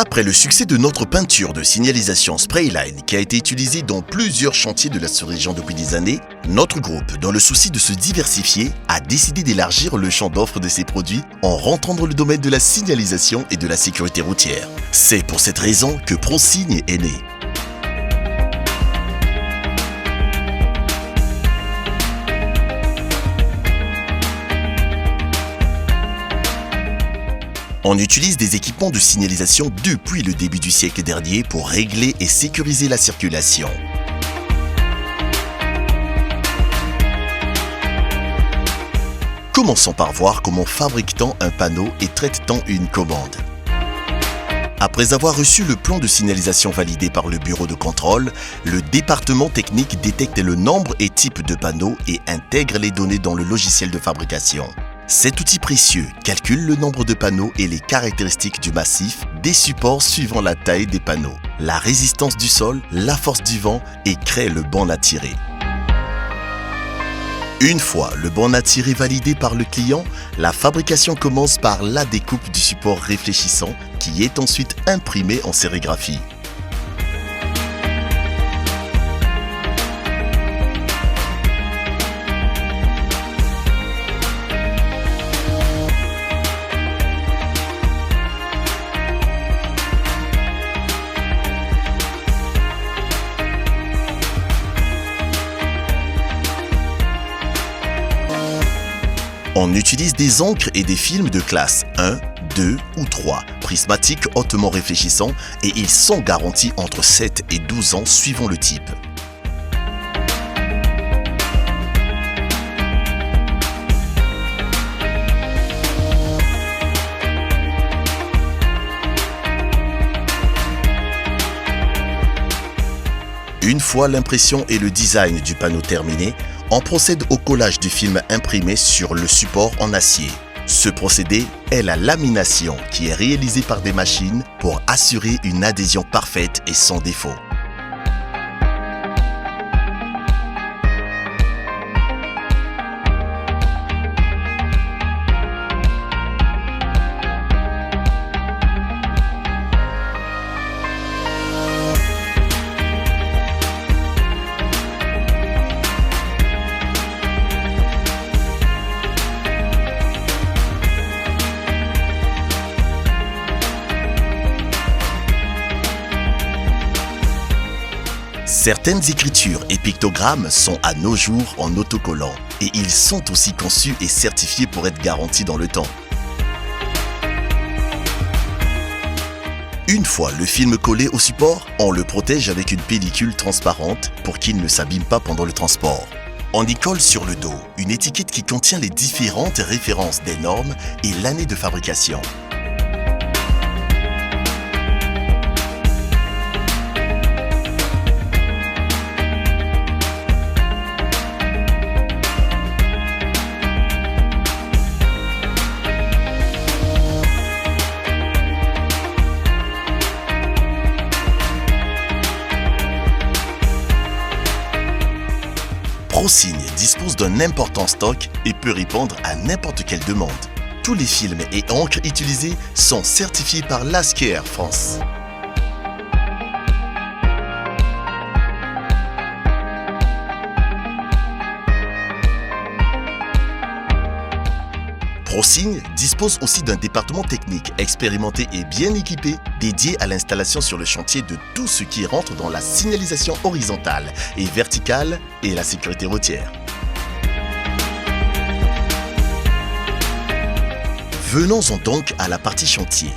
Après le succès de notre peinture de signalisation Sprayline qui a été utilisée dans plusieurs chantiers de la sous-région depuis des années, notre groupe, dans le souci de se diversifier, a décidé d'élargir le champ d'offres de ses produits en rentrant dans le domaine de la signalisation et de la sécurité routière. C'est pour cette raison que ProSigne est né. On utilise des équipements de signalisation depuis le début du siècle dernier pour régler et sécuriser la circulation. Commençons par voir comment fabrique-t-on un panneau et traite-t-on une commande. Après avoir reçu le plan de signalisation validé par le bureau de contrôle, le département technique détecte le nombre et type de panneaux et intègre les données dans le logiciel de fabrication. Cet outil précieux calcule le nombre de panneaux et les caractéristiques du massif des supports suivant la taille des panneaux, la résistance du sol, la force du vent et crée le borne à tirer. Une fois le borne à tirer validé par le client, la fabrication commence par la découpe du support réfléchissant qui est ensuite imprimé en sérigraphie. On utilise des encres et des films de classe 1, 2 ou 3, prismatiques hautement réfléchissants et ils sont garantis entre 7 et 12 ans suivant le type. Une fois l'impression et le design du panneau terminés, on procède au collage du film imprimé sur le support en acier. Ce procédé est la lamination qui est réalisée par des machines pour assurer une adhésion parfaite et sans défaut. Certaines écritures et pictogrammes sont à nos jours en autocollant et ils sont aussi conçus et certifiés pour être garantis dans le temps. Une fois le film collé au support, on le protège avec une pellicule transparente pour qu'il ne s'abîme pas pendant le transport. On y colle sur le dos une étiquette qui contient les différentes références des normes et l'année de fabrication. ProSigne dispose d'un important stock et peut répondre à n'importe quelle demande. Tous les films et encres utilisés sont certifiés par l'ASCAIR France. ProSigne dispose aussi d'un département technique expérimenté et bien équipé dédié à l'installation sur le chantier de tout ce qui rentre dans la signalisation horizontale et verticale et la sécurité routière. Venons-en donc à la partie chantier.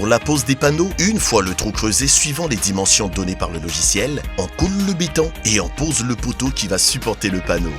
Pour la pose des panneaux, une fois le trou creusé suivant les dimensions données par le logiciel, on coule le béton et on pose le poteau qui va supporter le panneau.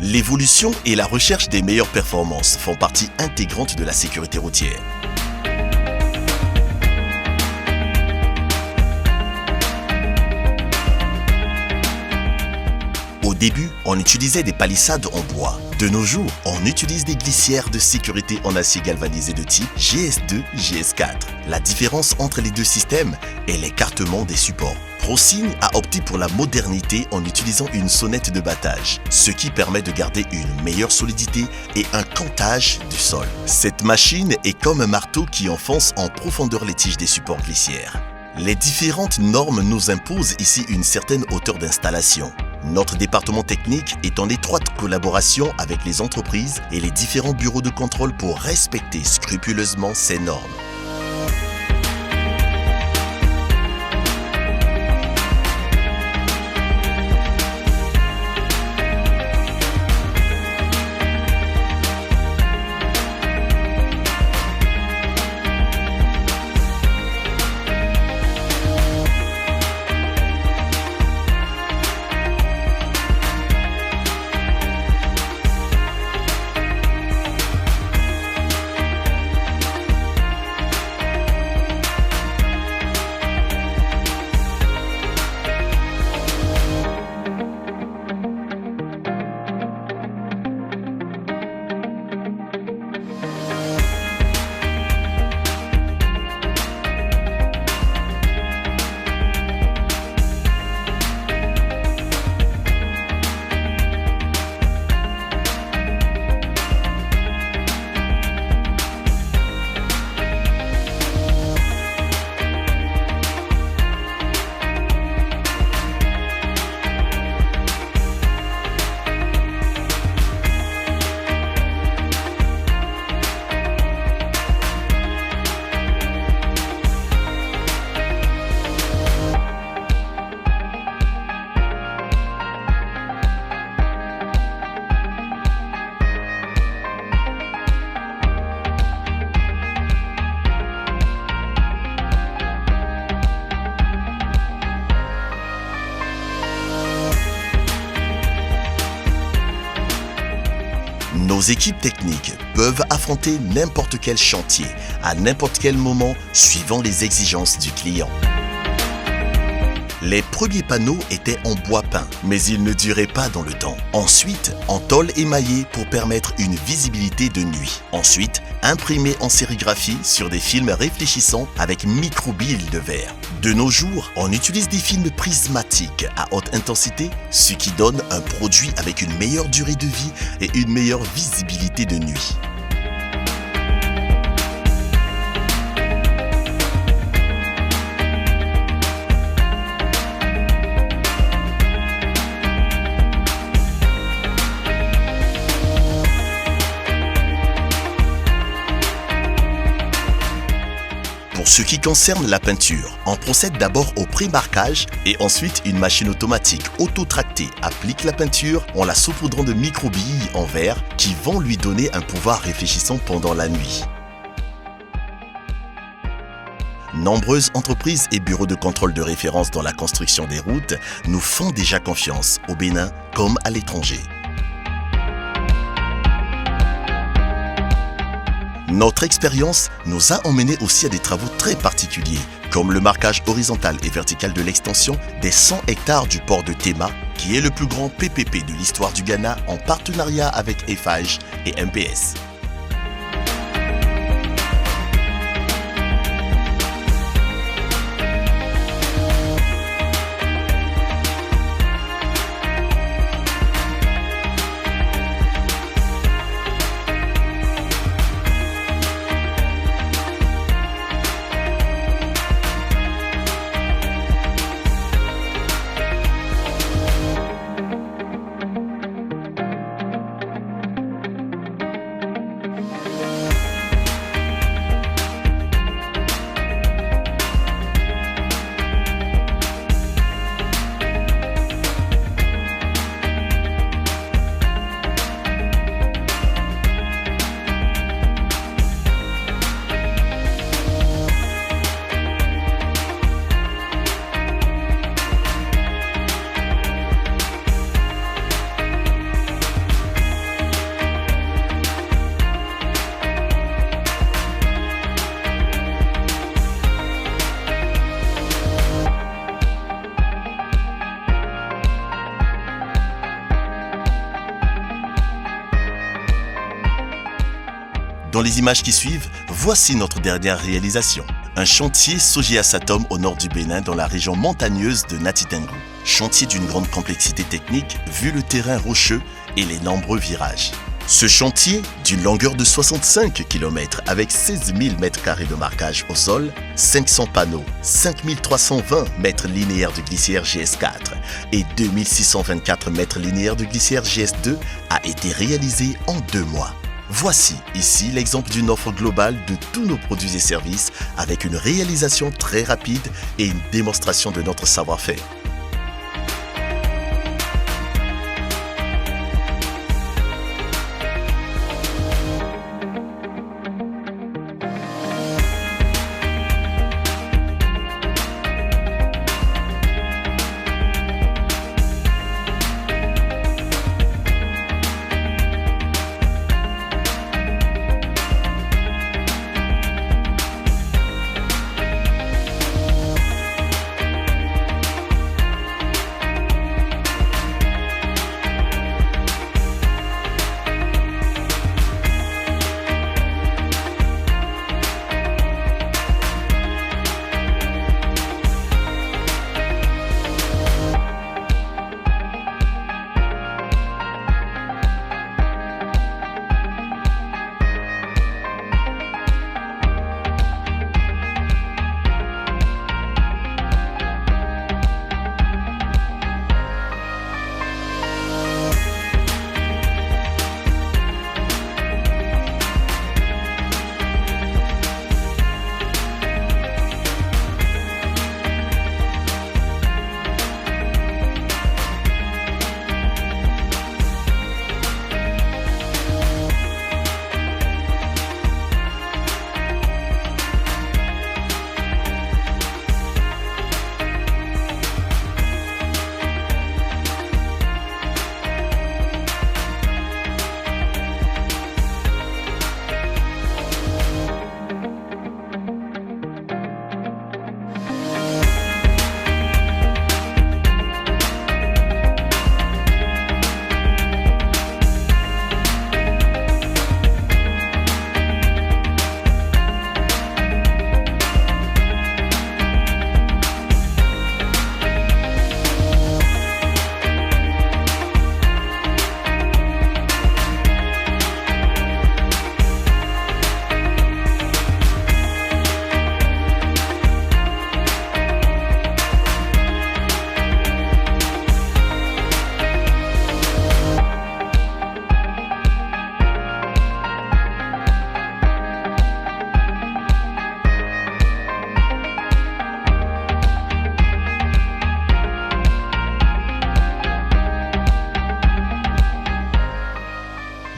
L'évolution et la recherche des meilleures performances font partie intégrante de la sécurité routière. Au début, on utilisait des palissades en bois. De nos jours, on utilise des glissières de sécurité en acier galvanisé de type GS2, GS4. La différence entre les deux systèmes est l'écartement des supports. ProSigne a opté pour la modernité en utilisant une sonnette de battage, ce qui permet de garder une meilleure solidité et un cantage du sol. Cette machine est comme un marteau qui enfonce en profondeur les tiges des supports glissières. Les différentes normes nous imposent ici une certaine hauteur d'installation. Notre département technique est en étroite collaboration avec les entreprises et les différents bureaux de contrôle pour respecter scrupuleusement ces normes. Nos équipes techniques peuvent affronter n'importe quel chantier, à n'importe quel moment, suivant les exigences du client. Les premiers panneaux étaient en bois peint, mais ils ne duraient pas dans le temps. Ensuite, en tôle émaillée pour permettre une visibilité de nuit. Ensuite, imprimés en sérigraphie sur des films réfléchissants avec microbilles de verre. De nos jours, on utilise des films prismatiques à haute intensité, ce qui donne un produit avec une meilleure durée de vie et une meilleure visibilité de nuit. Pour ce qui concerne la peinture, on procède d'abord au pré-marquage et ensuite une machine automatique auto-tractée applique la peinture en la saupoudrant de microbilles en verre qui vont lui donner un pouvoir réfléchissant pendant la nuit. Nombreuses entreprises et bureaux de contrôle de référence dans la construction des routes nous font déjà confiance, au Bénin comme à l'étranger. Notre expérience nous a emmenés aussi à des travaux très particuliers, comme le marquage horizontal et vertical de l'extension des 100 hectares du port de Tema, qui est le plus grand PPP de l'histoire du Ghana en partenariat avec Eiffage et MPS. Dans les images qui suivent, voici notre dernière réalisation. Un chantier Sogia Satom au nord du Bénin dans la région montagneuse de Natitengu. Chantier d'une grande complexité technique vu le terrain rocheux et les nombreux virages. Ce chantier, d'une longueur de 65 km avec 16 000 m² de marquage au sol, 500 panneaux, 5 320 mètres linéaires de glissière GS4 et 2 624 mètres linéaires de glissière GS2 a été réalisé en 2 mois. Voici ici l'exemple d'une offre globale de tous nos produits et services avec une réalisation très rapide et une démonstration de notre savoir-faire.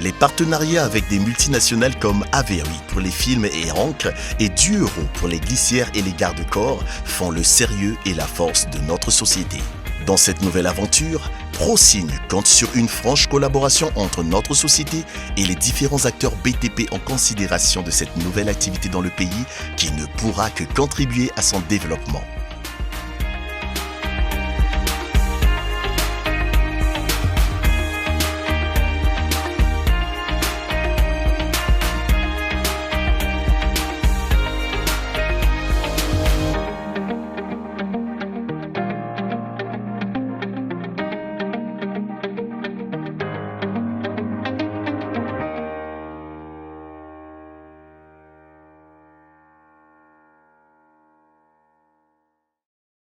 Les partenariats avec des multinationales comme Avery pour les films et encre et Dueuro pour les glissières et les garde-corps font le sérieux et la force de notre société. Dans cette nouvelle aventure, ProSigne compte sur une franche collaboration entre notre société et les différents acteurs BTP en considération de cette nouvelle activité dans le pays qui ne pourra que contribuer à son développement.